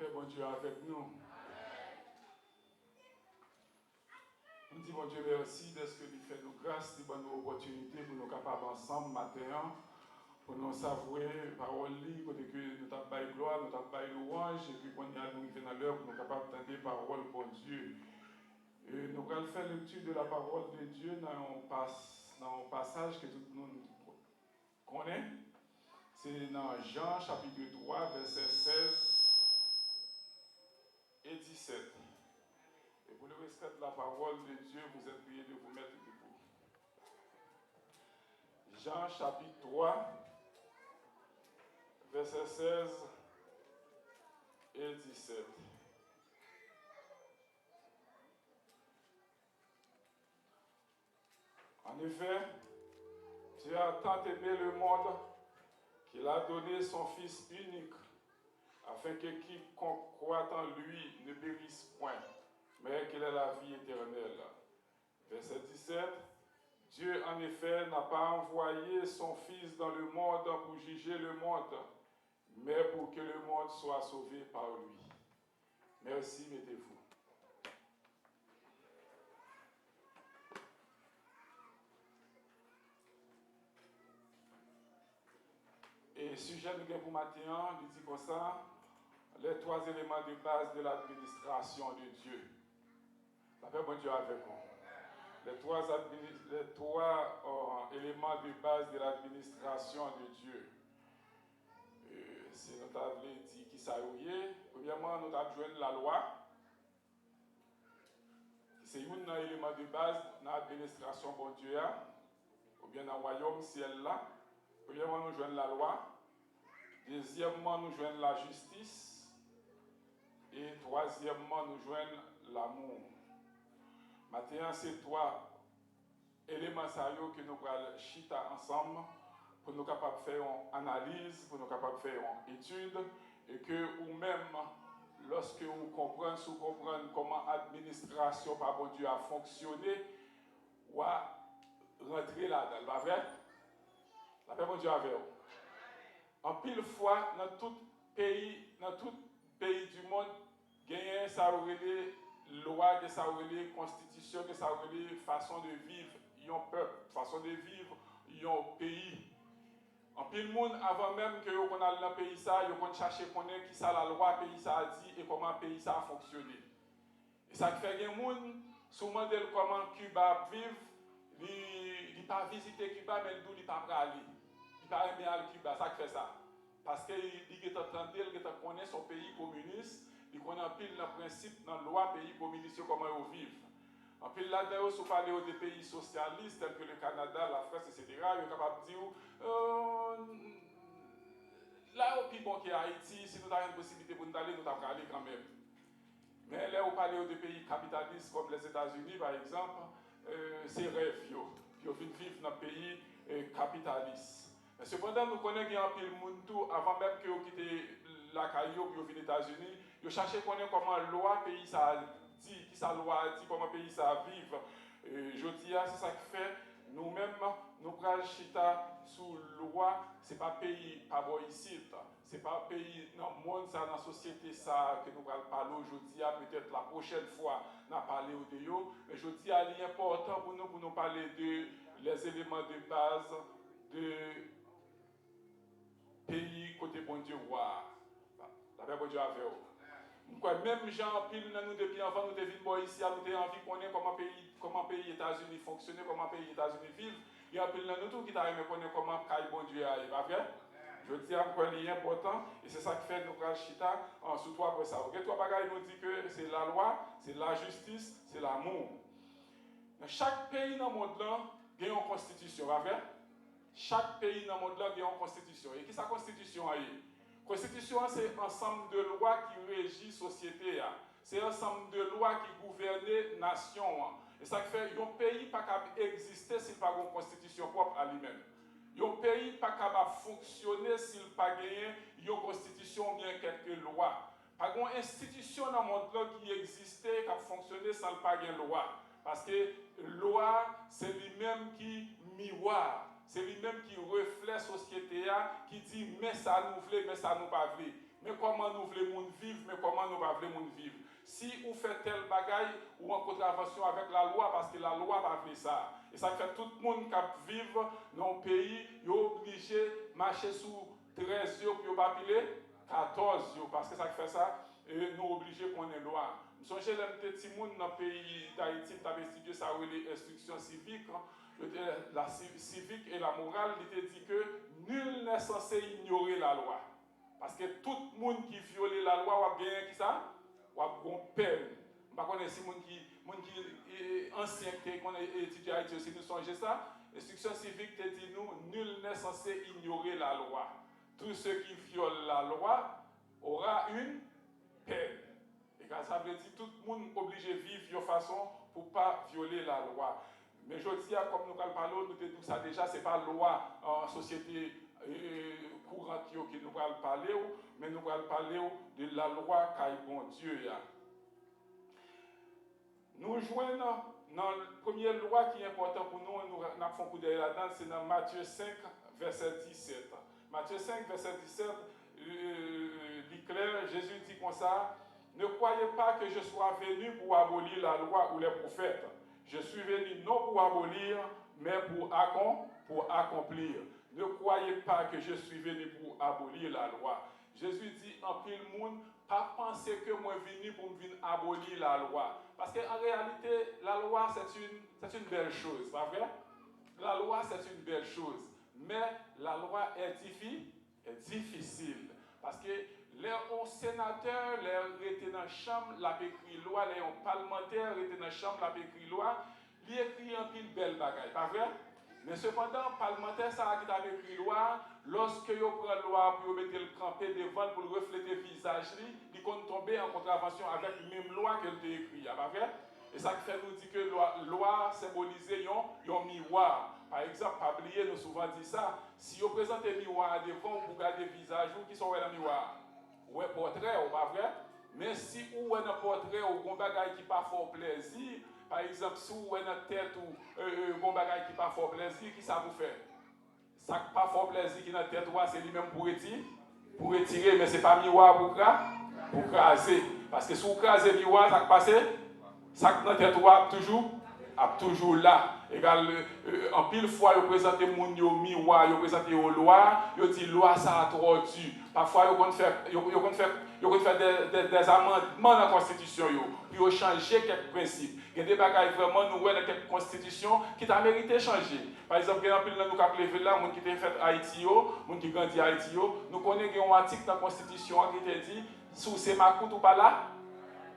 paix, bon Dieu, avec nous. Nous disons, bon Dieu, merci de ce que tu fais nous grâce, tu donnes nous opportunités pour nous capables ensemble matin, pour nous savourer parole libre, pour que nous t'appayons gloire, nous t'appayons louange, et puis qu'on y a nous dans l'heure pour nous capables d'entendre parole, bon Dieu. Et nous allons faire lecture de la parole de Dieu dans un passage que tout le monde connaît. C'est dans Jean chapitre 3, versets 16 et 17. Et pour le respect de la parole de Dieu, vous êtes priés de vous mettre debout. Jean chapitre 3, versets 16 et 17. En effet, Dieu a tant aimé le monde qu'il a donné son Fils unique, afin que quiconque croit en lui ne périsse point, mais qu'il ait la vie éternelle. Verset 17. Dieu, en effet, n'a pas envoyé son Fils dans le monde pour juger le monde, mais pour que le monde soit sauvé par lui. Merci, mettez-vous. Et sujet de pour matin, il dit comme ça, les trois éléments de base de l'administration de Dieu. La paix, bon Dieu, avec vous. Les trois éléments de base de l'administration de Dieu. C'est notre avlé dit qui s'aouille. Premièrement, nous avons joué la loi. C'est un élément de base de l'administration de Dieu, ou bien dans le royaume ciel là. Premièrement, nous jouons la loi. Deuxièmement, nous jouons la justice. Et troisièmement, nous jouons l'amour. Maintenant, c'est trois éléments que nous allons chita ensemble pour nous capables de faire une analyse, pour nous capables de faire une étude, et que vous-même, lorsque vous comprenez comment l'administration par bon Dieu a fonctionné, vous rentrer là-dedans. Pas vrai? La paix bon Dieu avec vous. En pile fois, dans tout pays du monde, il y a ça loi, que ça constitution, que ça façon de vivre, un peuple, façon de vivre, un pays. En pile monde, avant même que qu'on aille dans le pays, on cherche connaître qui ça la loi pays ça a dit et comment le pays ça a fonctionné. Et ça fait que les gens, souvent comment Cuba vivre, ils ne pas visiter Cuba, mais ils ne pas aller. Ils ne pas aimer aller Cuba, ça fait ça. Parce qu'ils connaissent son pays communiste, ils connaissent pile le principe dans la loi pays communiste, comment ils vivent. En plus, là-dedans, si vous parlez des pays socialistes, tels que le Canada, la France, etc., ils sont capables de dire là, au plus bon qui est Haïti, si nous avons une possibilité pour nous aller, nous allons aller quand même. Mais là, vous parlez des pays capitalistes comme les États-Unis, par exemple, c'est rêve. Ils viennent vivre dans un pays capitaliste. Mais cependant, nous connaissons qu'il y a un peu de monde, avant même que vous quittez la Caillou pour venir aux États-Unis, ils cherchent à connaître comment la loi pays ça dit, qui sa loi dit, comment le pays ça vive. Je dis, c'est ça qui fait, nous-mêmes, nous prenons chita sous loi, ce n'est pas pays, pas bon ici, ce n'est pas pays dans le monde, dans la société ça, que nous allons parler aujourd'hui, peut-être la prochaine fois, nous allons parler au déo, mais je dis, il est important pour nous parler de les éléments de base de pays côté bon Dieu roi. La paix bon Dieu avec vous. Même gens pile nous depuis avant nous devons ici, nous avons envie de connaître comment pays États-Unis fonctionne, comment pays États-Unis vivent. Il y a pile nous tout qui t'a aimé connaître comment caille bon Dieu arrive, pas vrai? Je dis encore il est important et c'est ça qui fait nous pral chita en sous toi pour ça. OK, toi bagaille nous dit que c'est la loi, c'est la justice, c'est l'amour. Dans chaque pays dans le monde là, il y a une constitution, pas vrai? Chaque pays dans le monde là, il y a une constitution. Et qui sa constitution est? La constitution, c'est un ensemble de lois qui régit la société. C'est un ensemble de lois qui gouvernent la nation. Et ça fait qu'un pays n'est pas capable d'exister s'il n'a pas une constitution propre à lui-même. Un pays n'est pas capable de fonctionner s'il n'a pas une constitution ou bien quelques lois. Pas une institution dans le monde qui existait, qui fonctionnait sans pas de loi. Parce que la loi, c'est lui-même qui miroir. C'est lui-même qui reflète la société, qui dit mais ça nous voulait, mais ça nous pas voulait. Mais comment nous voulons vivre, mais comment nous ne voulons pas vivre. Si vous faites tel bagaille ou en contravention avec la loi, parce que la loi va faire ça. Et ça fait tout le monde qui vit dans le pays, est obligé de marcher sous 13 jours pour ne pas piler 14 jours. Parce que ça fait ça, et nous sommes obligés qu'on ait loi. Nous sommes chez les petits gens dans le pays d'Haïti, nous avons étudié ça avec les instructions civiques. La civique et la morale, il était dit que nul n'est censé ignorer la loi. Parce que tout le monde qui viole la loi, va bien qui ça? Ou a une peine. Je ne sais pas si les gens qui sont anciens, qui ont étudié à Haïti aussi, nous songez ça. L'instruction civique te dit nous, nul n'est censé ignorer la loi. Tous ceux qui violent la loi aura une peine. Et quand ça veut dire tout le monde est obligé de vivre de façon pour ne pas violer la loi. Mais je dis, comme nous allons parler, nous disons ça déjà, ce n'est pas loi en société courante qui nous allons parler, mais nous allons parler de la loi qu'a bon Dieu. Nous joignons dans la première loi qui est importante pour nous, nous avons fait un coup d'œil là-dedans, c'est dans Matthieu 5, verset 17. Matthieu 5, verset 17, dit clair, Jésus dit comme ça, ne croyez pas que je sois venu pour abolir la loi ou les prophètes. Je suis venu non pour abolir, mais pour accomplir. Ne croyez pas que je suis venu pour abolir la loi. Jésus dit en pile monde, pas penser que moi venu pour venir abolir la loi. Parce qu'en réalité, la loi c'est une belle chose, pas vrai? La loi c'est une belle chose. Mais la loi est difficile. Parce que les sénateurs, les étaient dans la chambre, la écrit loi, les parlementaires étaient dans la chambre, la écrit loi, ils écrit un pile belle bagaille, pas vrai? Mais cependant, les parlementaires, ça qui a écrit loi, lorsque ils prennent la loi pour mettre le campé devant pour refléter le visage, ils comptent tomber en contravention avec la même loi qu'elle a écrite, pas vrai? Et ça fait nous dire que la loi symbolisait un miroir. Par exemple, pas oublier, nous souvent dit ça, si vous présentez un miroir devant, vous regardez le visage, vous qui sont dans le miroir, ou un portrait, ou pas vrai? Mais si vous avez un portrait ou un bagage qui pas fort plaisir, par exemple, si vous avez une tête ou un bagage qui pas fort plaisir, qui ça vous fait? Ça qui pas fort plaisir qui dans la tête, c'est lui-même pour retirer, mais ce n'est pas miroir pour craser. Parce que si vous crasez le miroir, ça qui passe, ça qui dans la tête, toujours là. En pile fois, vous présentez mon miroir, vous présentez aux lois, vous dites loi ça a trop dû. Parfois, vous faire des amendements dans la Constitution pour changer quelques principes. Il y a des bagages vraiment nous dans quelques constitutions qui t'a mérité changer. Par exemple, il y a un peu nous qui appelé là, qui ont fait Haïti, qui grandi à Haïti, nous connaissons un article dans la Constitution qui te dit sous ces macoutes ou pas là,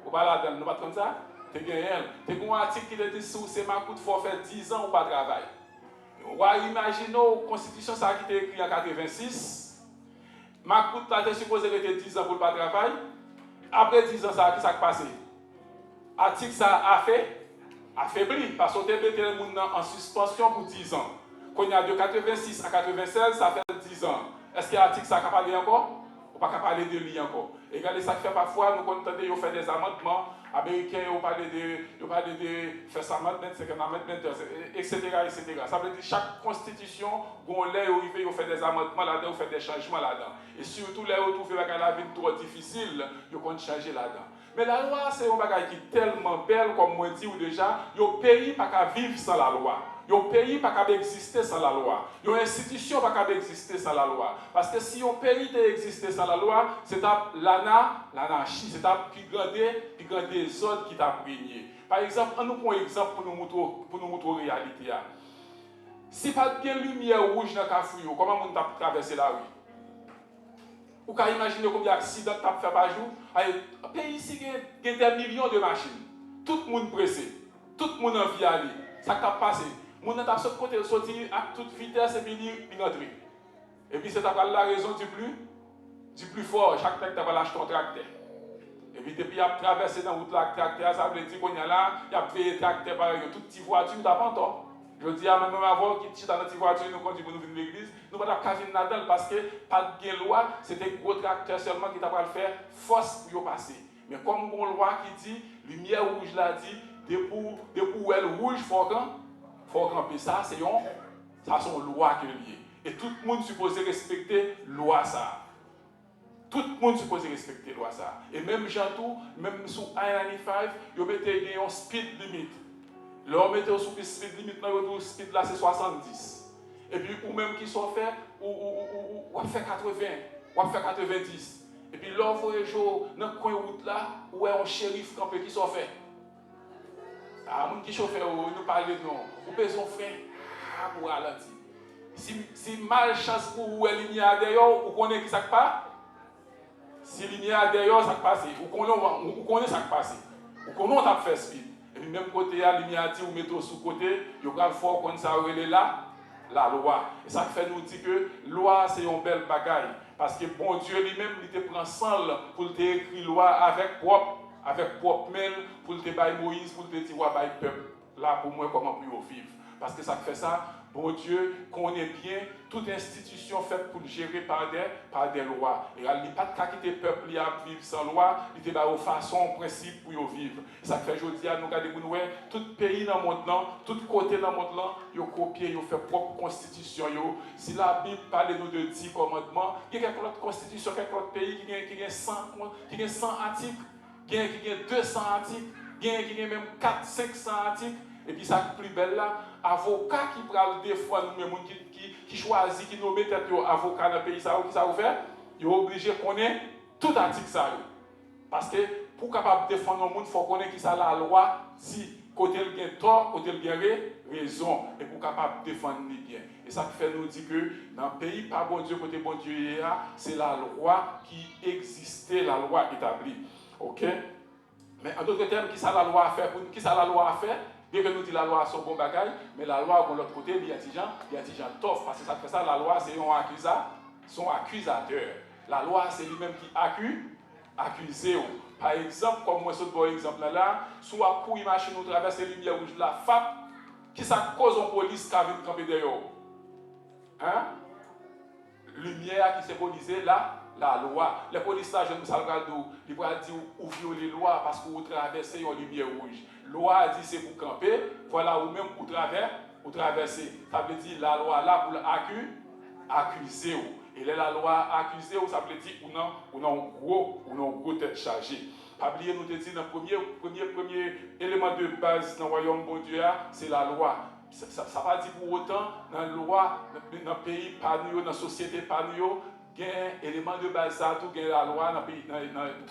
dedans, nous pas comme ça. Tu as un article qui te dit sous ces macoutes, il faut faire 10 ans ou pas de travail. Imaginez la Constitution ça qui était écrit en 86. Macoute là, tu es supposé que tu aies 10 ans pour pas de travail. Après 10 ans, ça qui s'est passé? L'article ça a fait affaibli parce que tu as mis le monde en suspension pour 10 ans. Quand il y a de 86 à 96, ça fait 10 ans. Est-ce que l'article ça a parlé encore? On ne peut pas parler de lui encore. Et regardez ça fait parfois, nous entendons qu'ils font des amendements. Américains, ils parlent de First Amendment, Second Amendment, etc., etc. Ça veut dire que chaque constitution, où ils font des amendements là-dedans, ils font des changements là-dedans. Et surtout, là où ils trouvent la vie trop difficile, ils vont changer là-dedans. Mais la loi, c'est un bagage qui est tellement belle, comme moi dit déjà, le pays n'a pas vivre sans la loi. Le pays n'a pas exister sans la loi. L'institution n'a pas exister sans la loi. Parce que si un pays existait sans la loi, c'est l'anarchie, c'est plus grand des autres qui t'a prégné. Par exemple, on nous prend un exemple pour nous montrer la réalité. Si pas de lumière rouge dans le cafouillot, comment on t'a traversé la rue? Vous pouvez imaginer combien d'accidents tu as fait par jour? Un pays ici, il y a des millions de machines. Tout le monde pressé. Tout le monde a envie d'aller. Ça t'a passé. Les gens ont sorti à toute vitesse et puis rentrer. Et puis c'est la raison du plus fort. Chaque tête va lâcher ton tracteur. Et puis depuis il a traversé dans la route là, tracteur, ça veut dire qu'on y a là, il y a payé tracteur par exemple. Toute petite voiture, tu n'as pas tort. Je dis à même avant qui est dans notre voiture, nous conduisons pour nous venir à l'église, nous ne pouvons pas venir là-dedans parce que pas de loi, c'était un gros tracteur seulement qui t'a pas le faire, force pour y passer. Mais comme une loi qui dit, lumière rouge l'a dit, depuis elle rouge, il faut camper. Ça, c'est une loi qui est liée. Et tout le monde est supposé respecter la loi ça. Tout le monde est supposé respecter la loi ça. Et même Jantou, même sous I-95, ils mettent un speed limit. Là, on met sous speed limit, le speed là c'est 70. Et puis, ou même qui sont faits, ou fait 80, ou fait 90. Et puis là, vous voyez, dans le coin de route là, où est un shérif campé qui sont faits. Ah, mon qui chauffeur, nous parlons de nous. Vous pouvez frein pour ralentir. Si malchance pour vous, il y a d'ailleurs, vous connaissez qui ça passe. Si il y a d'ailleurs, ça passe. Vous connaissez ça passe. Vous connaissez on a fait speed. Et puis même côté, il y a dit, vous mettez sous côté, il y a fort quand ça relève là, la loi. Et ça fait nous dire que la loi, c'est une belle bagaille. Parce que bon Dieu lui-même, il te prend sang pour te écrire loi avec propre mail, pour te bailler Moïse, pour te dire, bailler peuple. Là, pour moi, comment plus vivre. Parce que ça fait ça, bon Dieu connaît bien toute institution faite pour gérer par des lois. Et il n'y a pas de cas qui te peuple à vivre sans loi, il te donne façon, principe pour vivre. Ça fait aujourd'hui, nous regardons, tout pays dans le monde, tout côté dans le monde, ils ont copié, ils ont fait propre constitution. Si la Bible parle de 10 commandements, il y a quelques autres constitutions, quelques autres pays qui ont 100 articles, qui ont 200 articles, qui ont même 400-500 articles. Et puis ça plus belle là, avocat qui prend le défendre nous-mêmes, qui choisit, qui nous met tête avocat dans le pays, ça, qui ça fait, il est obligé de connaître tout article ça. Parce que pour capable défendre le monde, il faut connaître qui ça la loi dit, côté il y a tort, côté il y a raison, et pour capable défendre les bien. Et ça fait nous dire que dans le pays, pas bon Dieu, côté bon Dieu, c'est la loi qui existait, la loi établie. Ok? Mais en d'autres termes, qui ça la loi a fait? Qui ça la loi a fait? Bien que nous disons la loi sur bon bagaille, mais la loi de l'autre côté, il y a des gens tough, parce que ça fait ça, la loi c'est son accusateur. La loi c'est lui-même qui accuse. Par exemple, comme moi ce bon exemple là, soit pour une machine nous traverse les lumières rouges la FAP, qui ça cause en police qui a vu camper derrière. Hein? Lumière qui symbolise la loi. Les policiers, je ne sais pas, ils vont dire ou violer la loi parce que vous traversez une lumière rouge. La loi dit c'est pour camper, voilà, ou même pour traverser. Ça veut dire la loi là pour accuser. Et la loi accusée, ça veut dire ou non gros tête chargée. Pas oublier, nous te dit, le premier élément de base dans le royaume de Dieu, c'est la loi. Ça ne va pas dire pour autant, dans la loi, dans le pays, pas nous, dans la société, pas nous, il y a un élément de base, il y a la loi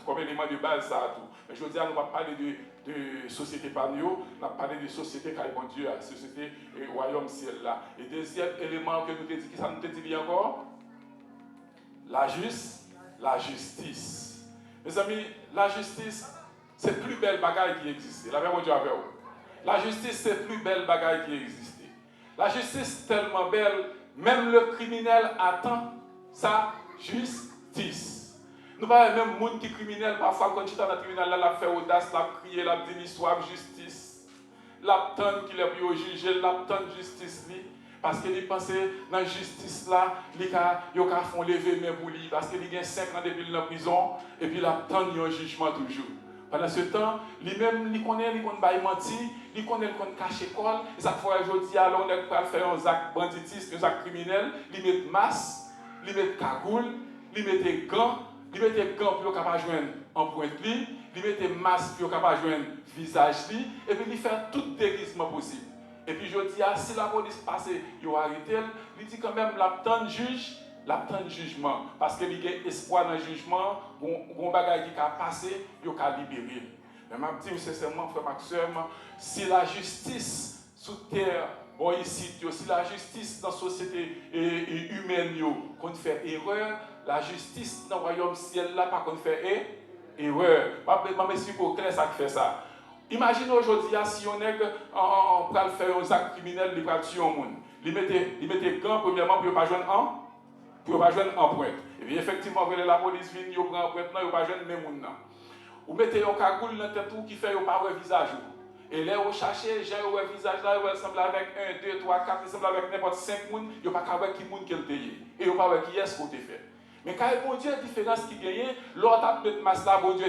comme élément de base. Mais je veux dire, nous ne va pas parler de société pas nous, on va parler de société qui est bon Dieu, société et royaume ciel là. Et deuxième élément que nous te dit, qui ça nous te dit encore? La justice. Mes amis, la justice, c'est la plus belle bagaille qui existe. La même Dieu avec vous. La justice, c'est la plus belle bagaille qui existe. La justice est tellement belle, même le criminel attend sa justice. Nous parlons même monde qui est criminel, parfois quand tu es dans le tribunal, la fait audace, la crier, la dit l'histoire justice. L'attend qu'il est pour juger, l'attend justice. Parce qu'il pense dans la justice là, il font lever mes boulis parce qu'il a 5 ans depuis la prison et puis il attend un jugement toujours. Pendant ce temps, lui-même, il connaît mentir, il connaît cacher l'école. Et ça fait aujourd'hui, alors on va faire un acte banditisme, un acte criminel, il met masque, il met cagoule, il met gants pour capable joindre empreinte lui, il met masque pour capable joindre visage lui, et puis il fait tout déguisement possible. Et puis je dis, si la police passe, il va arrêter, il dit quand même, l'attend jugement. Parce qu'il y a espoir dans le jugement, il bagage qui a passé, il va libérer. Mais je dis sincèrement, frère Maxime, si la justice sous terre, bon ici, si la justice dans la société humaine, qu'on fait erreur, la justice dans le royaume ciel là, pas qu'on fait erreur. Je me suis pour clair ça qui fait ça. Imaginez aujourd'hui, si on est en train de faire un acte criminel, il va tuer un monde. Il mettait gants, premièrement, pour ne pas joindre empreinte. Et bien, effectivement, la police vient, il prend empreinte, il ne va pas joindre même monde. Vous mettez un cagoule dans la tête qui fait pas voir visage. Et là, vous cherchez, j'ai un visage là, il ressemble avec 1, 2, 3, 4, il ressemble avec n'importe 5 personnes, il n'y a pas voir qui monde qu'elle paye. Et il n'y a pas voir qui est-ce qu'on te fait. Mais quand bon Dieu, la différence qui gagne, l'autre a mis masque là, bon Dieu,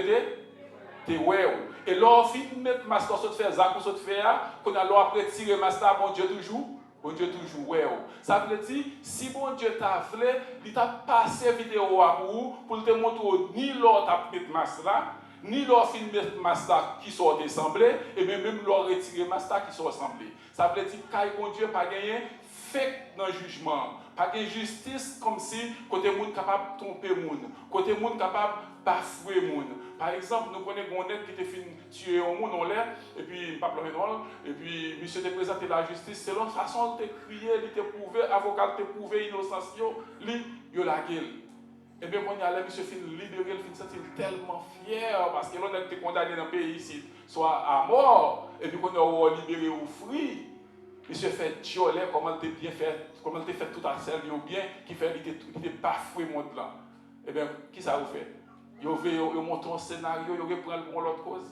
t'es ouais. Et l'autre fin mettre masque sur te faire, ça pour se faire, qu'on a l'autre après tirer masque là, bon Dieu toujours Bon Dieu toujours ouais. Ça veut dire, si bon Dieu t'a voulu, il t'a passé vidéo à vous pour te montrer ni l'autre t'a mis masse là, ni l'autre film mettre masse là qui sont assemblés, et même l'autre retirer masse là qui sont assemblés. Ça veut dire que bon Dieu pas gagné fait dans le jugement, pas de justice comme si côté monde capable de tromper monde, côté monde capable de bafouer monde. Par exemple, nous connaissons un qui était fini tuer un monde en l'air, et puis pas et puis monsieur te présenté la justice selon la façon de crier, il te prouvé, avocat te prouvé innocence, il la gueule. Et bien quand il y a monsieur fin libéré, il fin sentir tellement fier parce que l'on a été condamné dans le pays ici, soit à mort, et puis quand on a libéré ou free. Monsieur fait tioler comment tu bien fait, comment tu fait tout à celle bien qui fait il te bafoué monde là. Eh bien, qui ça vous fait? Vous montre un scénario, vous reprend pour l'autre cause.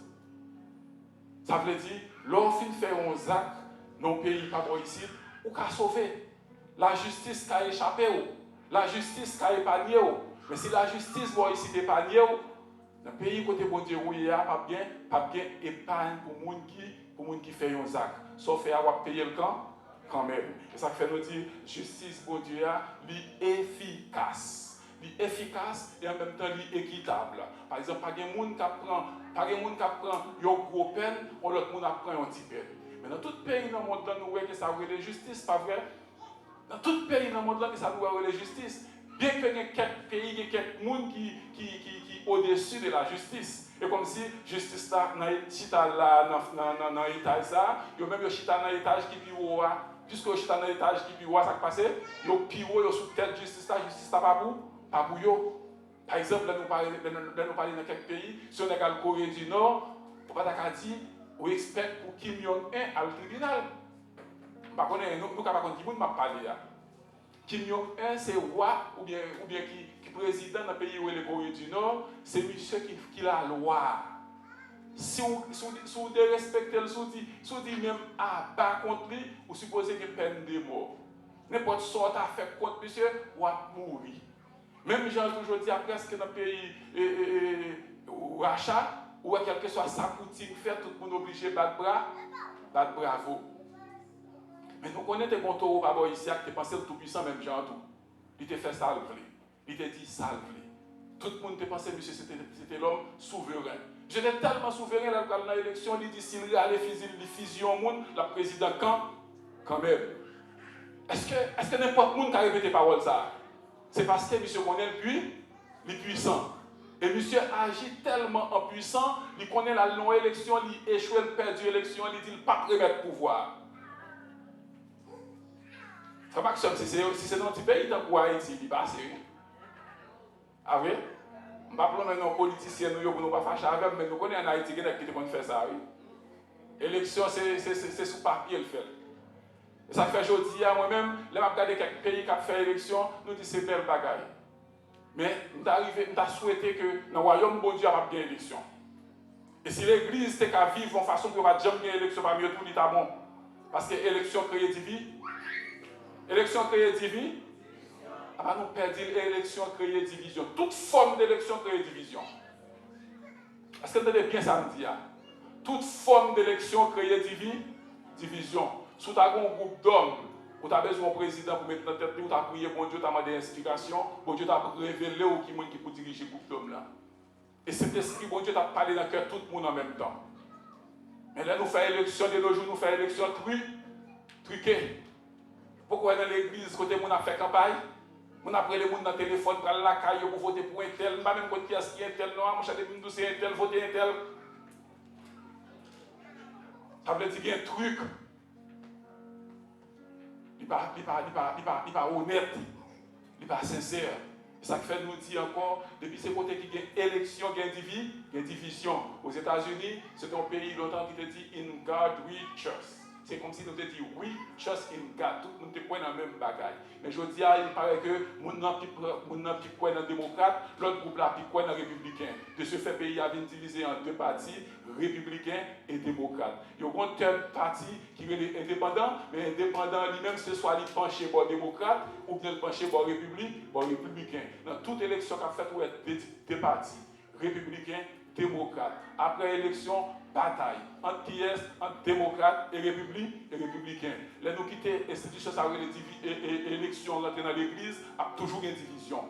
Ça veut dire, lorsqu'on fait un acte dans le pays pas ici, ou qu'à sauver. La justice qui a échappé, la justice qui a épargné. Mais si la justice va ici épargner, dans le pays côté bon Dieu, il n'y a pas bien épargne pour les gens qui fait un acte. Sauf à payer le camp, quand même. Et ça fait nous dire, justice bon Dieu, est efficace. Efficace et en même temps équitable. Par exemple, pas de monde qui prend une grosse peine, ou l'autre monde apprend une petite peine. Mais dans tout pays dans le monde, nous voyons que ça a la justice, pas vrai? Dans tout pays dans le monde, que ça a la justice. Bien que il y ait quelques pays, il y ait quelques monde qui au-dessus de la justice. Et comme si justice là, dans l'étage ça, il y a même chita dans l'étage qui est haut. Puisque chita dans l'étage qui est haut, ça passe, il y a plus haut, il y a sous tête justice là pas pour eux. Par exemple, là nous parlons dans quelques pays, si on est à la Corée du Nord, on va dire, on expect pour Kim Jong-un à le tribunal. Nous ne pouvons pas dire qui m'a parlé. Kim Jong-un, c'est roi ou bien qui président dans le pays où est la Corée du Nord, c'est monsieur qui a la loi. Si vous respectez le soutien, si vous dites même pas contre lui, vous supposez qu'il peine de mort. N'importe sorte à faire contre monsieur, ou à mourir. Même j'ai toujours dit presque dans le pays rachat, ou quelle que soit sa coutume fait, tout le monde obligé de battre bravo. Mais nous connaissons des bons taureaux par ici qui pensaient le tout-puissant, même Jean tout. Il te fait ça le vrai. Il te dit ça le vrai. Tout le monde te pensait, monsieur, c'était l'homme souverain. J'étais tellement souverain dans l'élection, il dit s'il allait fusion au monde, la président quand même. Est-ce que n'importe qui a répété parole ça? C'est parce que monsieur connaît le puissant. Et monsieur agit tellement en puissant, il connaît la non-élection, il échoue, il perd l'élection, il dit il ne pas remettre pouvoir. Ça va que si c'est dans un petit pays, dans quoi Haïti, il passe. Ah oui? Je ne vais pas prendre un politicien pour ne pas fâcher avec, mais nous connaissons en Haïti qui fait ça. L'élection, c'est sous papier le fait. Et ça fait aujourd'hui, moi-même, là, je regarde quelques pays qui ont fait l'élection, nous disons c'est belle bagaille. Mais nous avons souhaité que dans le royaume bon Dieu, il n'y ait pas d'élection. Et si l'église était qu'à vivre en façon que nous n'avons jamais d'élection, parmi tout, il bon. Parce que l'élection crée divine. Élection crée divine. Ah, nous perdons l'élection crée division. Toute forme d'élection crée division. Est-ce que vous entendez bien ça me dit? Toute forme d'élection crée division. Si tu as un groupe d'hommes, ou tu as besoin d'un président pour mettre dans tête, ou tu as prié, bon Dieu t'a demandé explication, bon Dieu t'a révélé ou qui peut diriger le groupe d'hommes là. Et cet esprit, bon Dieu t'a parlé dans le cœur tout le monde en même temps. Mais là, nous faisons élection de nos jours, nous faisons élection truquée. Pourquoi dans l'église, côté on a fait campagne, on a pris les gens dans le téléphone, pour aller la caille pour voter pour un tel, pas même contre qui est un tel, non, moi j'ai dit c'est un tel, voter un tel. Ça veut dire qu'il y a un truc. Il n'est pas honnête, il n'est pas sincère. Et ça fait nous dire encore, depuis ces côtés qui gagnent élection, gagnent division. Aux États-Unis, c'est un pays longtemps qui te dit in God we trust. C'est comme si nous te dit we trust in God. Tout le monde te croit dans la même bagaille. Mais je dis, il paraît que mon qui croit dans le démocrate, l'autre groupe là qui croit dans le républicain. De ce fait, le pays a été divisé en deux partis, républicains et démocrates. Il y a un third parti qui est indépendant, mais indépendant lui-même, ce soit il penché pour démocrate ou bien penché pour républicain. Dans toute élection qu'a fait, il y a deux partis, républicains, démocrates. Après l'élection, bataille entre qui est, entre démocrates et républicains. Là, nous quitter l'institution et l'élection, l'entrée dans l'église, a toujours une division.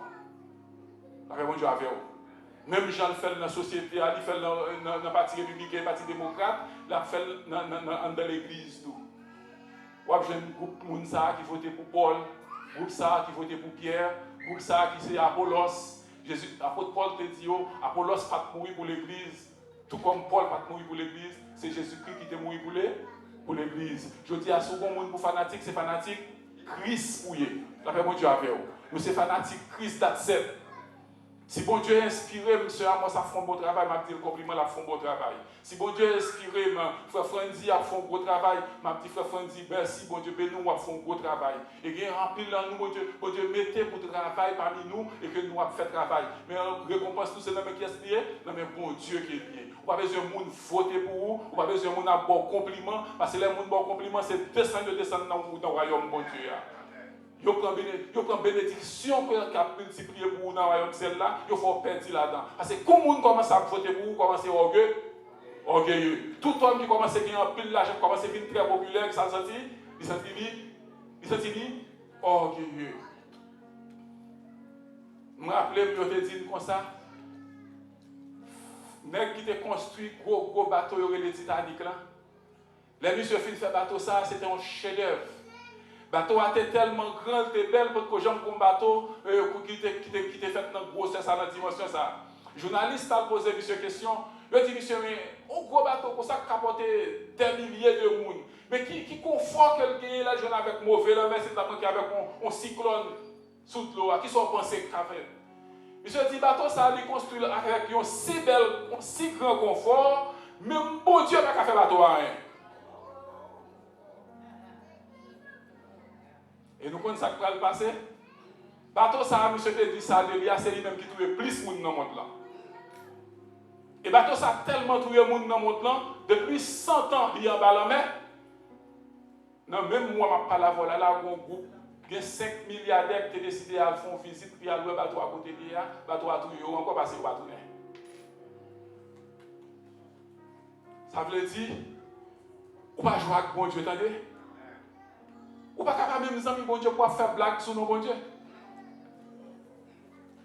Avec mon Dieu avec vous. Même Jean le fait dans la société, il fait dans le parti républicain, le parti démocrate, il fait dans l'église. Ou j'ai un groupe qui vote pour Paul, groupe qui vote pour Pierre, groupe qui c'est Apollos. Apôtre Paul te dit, Apollos pas mourir pour l'église. Tout comme Paul pas mourir pour l'église, c'est Jésus-Christ qui te mourir pour l'église. Je dis à ce bon monde pour fanatique, c'est fanatique Christ pour eux. La paix mon Dieu avec vous. Nous c'est fanatique Christ d'accepte. Si bon Dieu est inspiré, monsieur Amos a fait un bon travail, m'a dit le compliment, a fait un bon travail. Si bon Dieu est inspiré, frère Frandy a fait un gros travail, m'a dit frère Frandy, merci, bon Dieu, bénis-nous, a fait un gros travail. Et qu'il y a rempli dans nous, bon Dieu, mettez pour travail parmi nous et que nous avons fait travail. Mais récompense tout, c'est dans qui est lié, dans le bon Dieu qui est lié. Vous n'avez pas besoin de monde voter pour vous, vous n'avez pas besoin de monde avoir bon compliment, parce que les gens bon compliment, c'est descendre dans le royaume, bon Dieu. Vous prenez bénédiction qui a multiplié pour vous dans le royaume celle-là, vous faut perdre là-dedans. Parce que comme vous commence à voter pour vous, commencez orgueilleux. Tout homme qui commence à gagner un pile l'argent, commence à devenir très populaire, ça il sentit orgueilleux. Je me rappelle, je te dis comme ça. Nèg qui te construit gros bateau, il y aurait le Titanic là. Les monsieur fin fait bateau ça, c'était un chef-d'œuvre. Le bateau était tellement grand, était belle pour que j'aime un bateau qui était fait dans grossesse dans la dimension ça. Journaliste a posé monsieur question, il dit monsieur mais un gros bateau pour ça capoter des milliers de monde. Mais qui confort quelqu'un là jeune avec mauvais là mais c'est avec un cyclone sous l'eau, qui sont pensés qu'avec. Monsieur dit bateau ça lui construit avec un si bel, un si grand confort, même bon Dieu n'a pas fait bateau à rien. Et nous connaissons ça qui va le passer. Bateau ça, monsieur te dit ça, c'est lui-même qui trouve plus de monde dans le monde là. Et bateau ça tellement trouvé de monde dans le monde là, depuis 100 ans, il y a un ballon mais. Non, même moi, je ne parle pas là, un groupe, il y a 5 milliardaires qui ont décidé à faire une visite, puis à louer bateau à côté de lui, bateau à tout, encore passer au bateau. Ça veut dire, on ne va pas jouer avec bon Dieu, attendez. Ou pas capable même amis bon Dieu pour faire blague sur nos bon Dieu.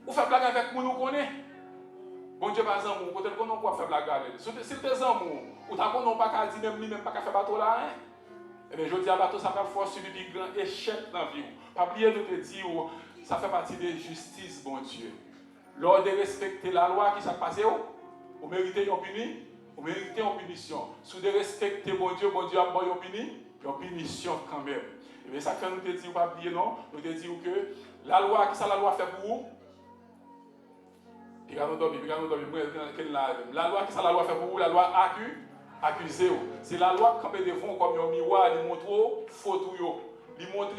Ou faire blague avec nous connaît. Bon Dieu par exemple, quand on peut faire blague avec. Si tes amours, ou t'as qu'on pas qu'à dire même lui même pas qu'à faire bateau là hein. Et bien je dis à bateau ça va faire subir des grands échecs dans la vie. Pas oublier de te dire ça fait partie de justice bon Dieu. Lors de respecter la loi qui s'est passée, vous méritez une punition, vous méritez une punition. Si vous respectez bon Dieu a une punition quand même. Et bien ça fait nous te dire, pas oublier non, nous te dire que la loi, qui ça la loi fait pour vous? La loi, qui ça la loi fait pour vous? La loi accusée. C'est la loi qui fait devant comme un miroir, il montre faute, il montre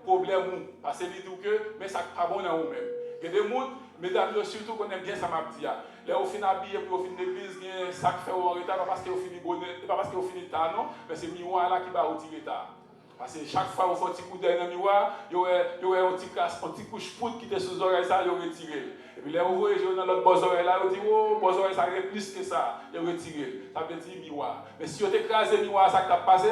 problème. Parce qu'il dit que, mais ça n'est pas bon dans vous-même. Il y a des gens, mesdames, surtout qu'on aime bien ça m'a dit. Là, au final, habillé pour finir l'église, il y a ça qui fait au retard, pas parce qu'il finit bonnet, pas parce qu'il finit tard, non, mais c'est le miroir là qui va retirer tard. Parce que chaque fois qu'on fait un petit coup d'œil dans le miroir, il y aurait un petit couche poudre qui était sous l'oreille, ça, il retiré. Et puis là, vous voyez, dans l'autre bas oreille là, on dit, oh, bas oreille, ça est plus que ça, il retiré. Ça veut dire miroir. Mais si on écrase le miroir, ça qui t'a passé,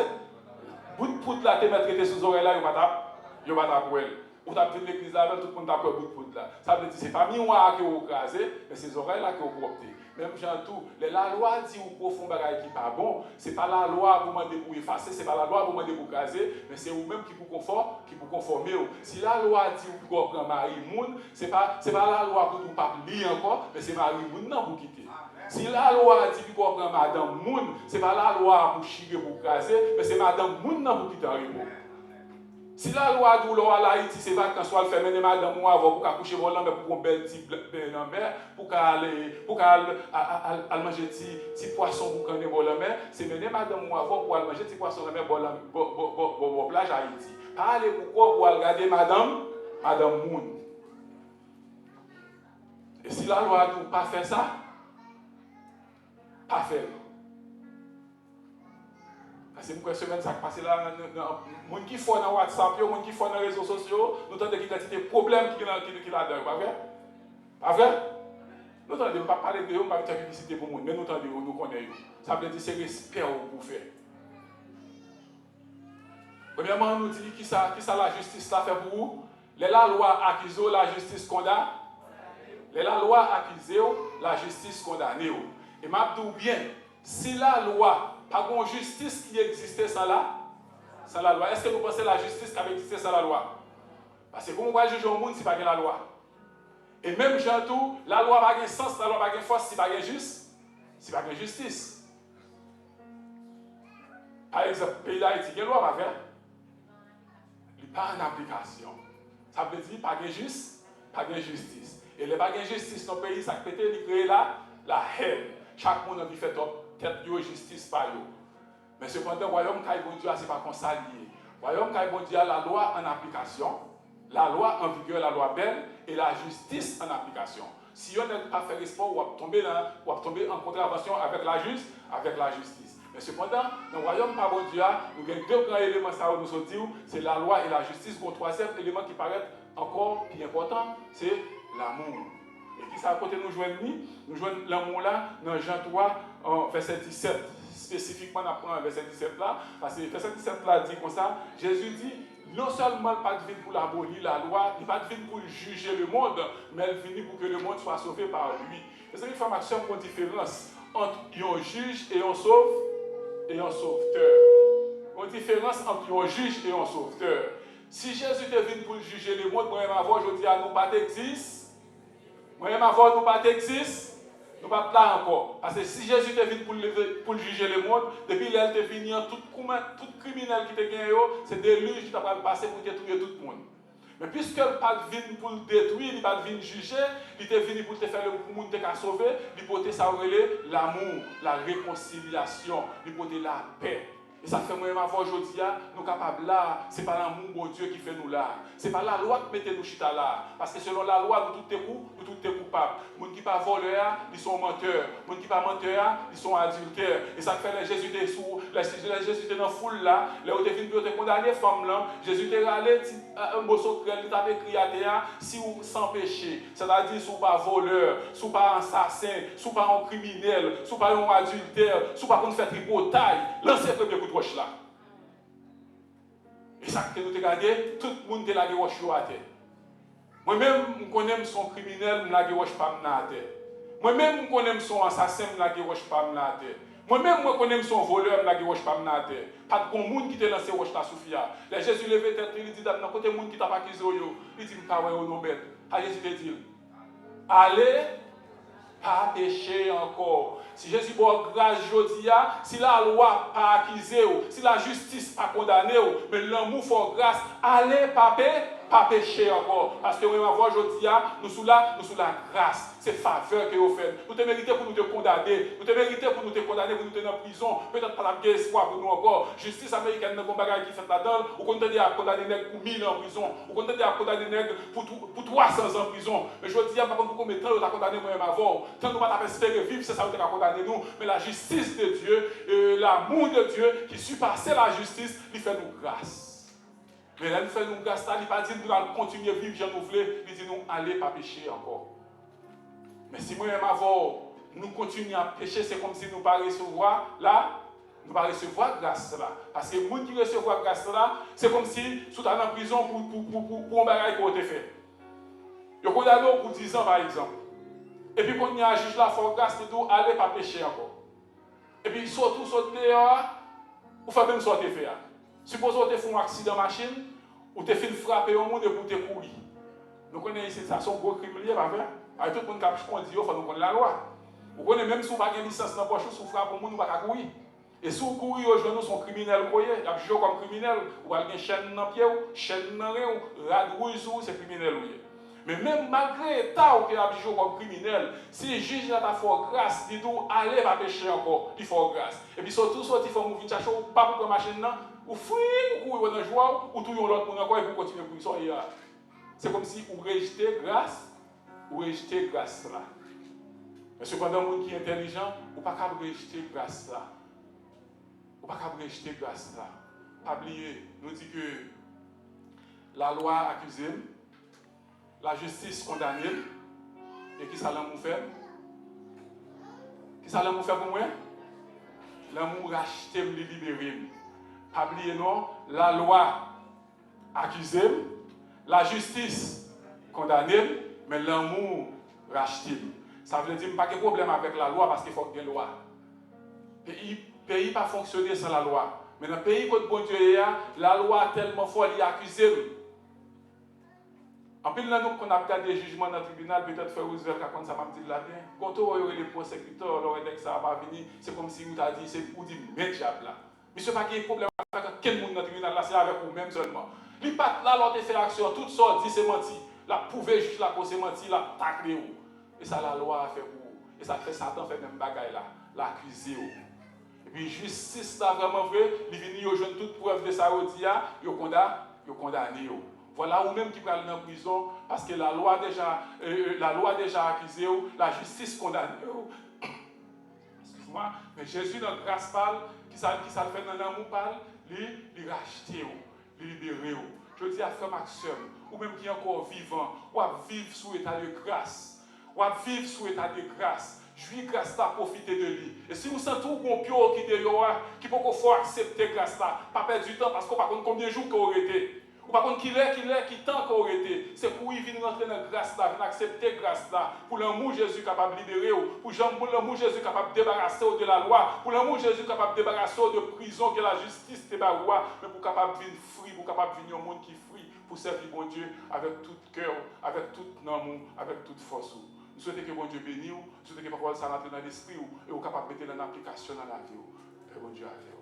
bout de poudre là, tu mets sous l'oreille là, il va t'apprendre. Ou tu as vu l'église là, tout le monde t'a pris bout de poudre là. Ça veut dire, ce n'est pas miroir qui est écrasé, mais c'est les oreilles là qui ont corrupté. Même Jean tout, la loi dit au profond bagaille qui n'est pas bon, ce n'est pas la loi pour demander pour effacer, ce n'est pas la loi pour demander pour caser, mais c'est vous-même qui vous conformez. Si la loi dit pour prendre Marie Moun, ce n'est pas la loi pour ne pas lire encore, mais c'est Marie Moun non pour quitter. Si la loi dit pour prendre Madame Moun, ce n'est pas la loi pour chier pour caser, mais c'est Madame Moun non pour quitter Marie Moun. Si la loi de l'eau à Haïti, c'est pas quand soit le fait mener madame ou avant pour coucher volant, mais pour un bel petit en mer, pour aller manger petit poisson pour qu'on ait volant mer, c'est mener madame ou avant pour aller manger petit poisson en mer pour plage à Haïti. Parlez pourquoi pour regarder madame Moun. Et si la loi ne pas faire ça, pas faire. C'est une semaine ça passe là, les gens qui font dans WhatsApp, les gens qui font dans les réseaux sociaux, nous avons des problèmes qui là-dedans, pas vrai? Pas vrai? Nous ne pas parler de eux, on ne va pas faire publicité pour nous, mais nous entendons, nous connaissons. Ça veut dire que c'est respect pour faire. Premièrement, on nous dit qui ça la justice là fait pour vous. La loi accuse, la justice condamne. La loi accuse, la justice condamne. Et m'a dit bien, si la loi, pas de justice qui existait sans la loi, est-ce que vous pensez que la justice qui avait existé sans la loi? Parce que comment on va juger au monde si pas de la loi? Et même tout, la loi n'a pas de sens, la loi n'a pas de force si pas de justice. Par exemple, le pays d'Haïti, il y a une loi pas faire. Il n'y a pas d'application. Ça veut dire pas de justice. Et les pas de justice dans le pays, ça peut être créer la haine. Chaque monde a fait tête de justice par eux. Mais cependant, le royaume qui est bon Dieu, ce n'est pas comme ça lié. Le royaume qui est bon Dieu, la loi en application, la loi en vigueur, la loi belle, et la justice en application. Si on n'a pas fait respect, on va tomber en contravention avec la justice. Mais cependant, dans le royaume par bon Dieu, nous avons deux grands éléments, ça nous sommes dit, c'est la loi et la justice. Le troisième élément qui paraît encore plus important, c'est l'amour. Et qui ça à côté nous joignons l'amour là dans Jean 3, verset 17. Spécifiquement, on apprend verset 17 là, parce que verset 17 là dit comme ça, Jésus dit, non seulement il n'est pas venu pour abolir la loi, il n'est pas venu pour juger le monde, mais il est venu pour que le monde soit sauvé par lui. Et c'est une formation qui a une différence entre un juge et un sauveteur. Une différence entre un juge et un sauveteur. Si Jésus est venu pour juger le monde, moi-même avant, je dis à nous pas d'existe. Moi-même avant, nous pas d'existe. Nous ne sommes pas là encore. Parce que si Jésus est venu pour juger le monde, depuis qu'il est venu, tout criminel qui te gagne, c'est des déluge qui t'a passé pour détruire tout le monde. Mais puisque il n'est pas venu pour le détruire, il n'est pas venu juger, il est venu pour te faire le monde te sauver, il porter ça l'amour, la réconciliation, il porter la paix. Et ça fait moi-même avant aujourd'hui, nous sommes capables là, ce n'est pas l'amour de Dieu qui fait nous là. Ce n'est pas la loi qui met nous chita là. Parce que selon la loi, nous tous sommes coupables. Les gens qui ne sont pas voleurs, ils sont menteurs. Les gens qui ne sont pas menteurs, ils sont adultères. Et ça fait que Jésus était sous, Jésus était dans la foule là, là où il est venu pour te condamner, femme là, Jésus était allé, un beau secret, il t'a écrit à terre, si vous sans péché, c'est-à-dire si vous pas voleur, si vous pas assassin, si vous pas un criminel, si vous pas un adultère, si vous pas qu'on fait tripotaille, lancez le premier coup de roche là. Et ça que nous te regardé, tout le monde te l'a roche à terre. Moi-même, je connais son criminel, je l'a roche pas à terre. Moi-même, je connais son assassin, je l'a roche pas à terre. Moi-même, je connais son voleur, je l'a roche pas à terre. Pas de bon monde qui te lancé roche là Sophia. Les Jésus levé tête, il dit dans côté monde qui t'a pas accusé il dit pas ouais au nom bête. À Jésus te dit allez pas pécher encore. Si Jésus bon grâce aujourd'hui, si la loi pas accusé, si la justice pas condamné, mais l'amour faut grâce, allez pas pécher encore. Parce que moi aujourd'hui, nous sommes là, grâce. C'est faveur que vous faites. Nous te méritez pour nous te condamner. Nous te méritez pour nous te condamner, pour nous tenir en prison. Peut-être pas la espoir pour nous encore. Justice américaine n'a pas de bagage qui fait là-dedans. Ou qu'on te à condamner les nègres pour 1000 ans en prison. Ou qu'on te à condamner les nègres pour 300 ans en prison. Mais je dis, par contre, pour combien de temps vous avez condamné moi-même avant? Tant que nous pas espérer vivre, c'est ça que vous avez condamné nous. Mais la justice de Dieu, l'amour de Dieu qui surpasse la justice, il fait nous grâce. Mais là, nous faisons nous grâce, il ne pas dire que nous allons continuer à vivre, j'en nous voulons, il dit nous, allez pas pécher encore. Mais si moi-même avant, nous continuons à pécher, c'est comme si nous ne pas recevoir là, nous ne pas recevoir grâce là. Parce que les gens qui recevoir grâce là, c'est comme si nous étions en prison pour un bagage qu'on a fait. Ils condamné pour 10 ans par exemple. Et puis quand il y a un juge là, il faut grâce, il dit allez pas pécher encore. Et puis surtout, dehors, ou faire même sortir faire. Supposons que tu fais un accident de machine, ou tu fais frapper au monde et pour te courir. Nous connaissons ici, ça sont gros criminels, pas vrai? Avec tout le monde qui conduit, il faut nous connaître la loi. Vous connaissez même si vous n'avez pas de licence dans la poche, si vous frappez au monde, vous ne pouvez pas courir. Et si vous courez aujourd'hui, nous sommes criminels, vous voyez, il y a joué comme criminel, ou avez une chaîne dans le pied, chaîne dans le rein, radouille, c'est criminel. Mais même malgré l'état où il y a joué comme criminel, si le juge a fait grâce, il dit allez pas pécher encore, il faut grâce. Et puis surtout, il faut mourir chercher, pas pour la machine, ou fouiller, ou courir dans le joie, ou tout l'autre monde encore, et vous continuez pour ça. C'est comme si vous rejetez grâce, ou rejetez grâce là. Mais cependant, le monde qui est intelligent, vous ne pouvez pas rejeter grâce là. Vous ne pouvez pas rejeter grâce là. Pas oublier, nous dit que la loi accuse, la justice condamne, et qui ça l'amour fait? Qui ça l'amour fait pour moi? L'amour racheter, me libérer. Pas oublier non, la loi accuse, la justice condamne, mais l'amour rachète. Ça veut dire pas de problème avec la loi parce qu'il faut qu'il y ait une loi. Le pays pas fonctionner sans la loi. Mais dans le pays où bon Dieu est, la loi tellement forte, il accuse. En plus, là, nous, qu'on a regardé des jugements dans le tribunal, peut-être faire Roosevelt, quand ça m'a dit là bien. Quand on a les prosécuteurs, alors ça va venir, c'est comme si vous avez dit, c'est pour dire, mais diable là. Mais ce n'est pas qu'il y ait un problème avec quel monde dans le tribunal là, c'est avec vous-même seulement. Les pattes là, l'autre fait action, toutes sortes, dit c'est menti. La prouver juste là, c'est menti, la tacler où. Et ça, la loi a fait pour vous. Et ça fait Satan fait même bagaille là, l'accuser. Et puis, justice là, vraiment vrai, il vient, il joue toute preuve de ça, il condamné. Voilà, ou même qui peut aller en prison, parce que la loi a déjà accusé, la justice condamne. Excuse-moi, mais Jésus, dans la grâce pâle, qui ça fait dans l'amour pâle, il racheté, il libéré. Je dis à frère Maxime, ou même qui est encore vivant, ou à vivre sous état de grâce, ou à vivre sous état de grâce. Jouis grâce là, profitez de lui. Et si vous sentez un pio qui est dehors, qui peut faut accepter grâce là, pas perdre du temps, parce qu'on ne sait pas combien de jours qu'on aurait été. Ou par contre, qui tant qu'on aurait été. C'est pour y venir rentrer dans la grâce là, accepter grâce là, pour l'amour Jésus capable de libérer, pour l'amour Jésus capable de débarrasser de la loi, pour l'amour Jésus capable de débarrasser de prison que la justice te baroua, mais pour capable de venir free, pour capable de venir au monde qui free, pour servir bon Dieu avec tout cœur, avec tout amour, avec toute force. Nous souhaitons que bon Dieu bénisse, nous souhaitons que parole ça rentre dans l'esprit et vous capable de mettre en application dans la vie. Que bon Dieu a fait.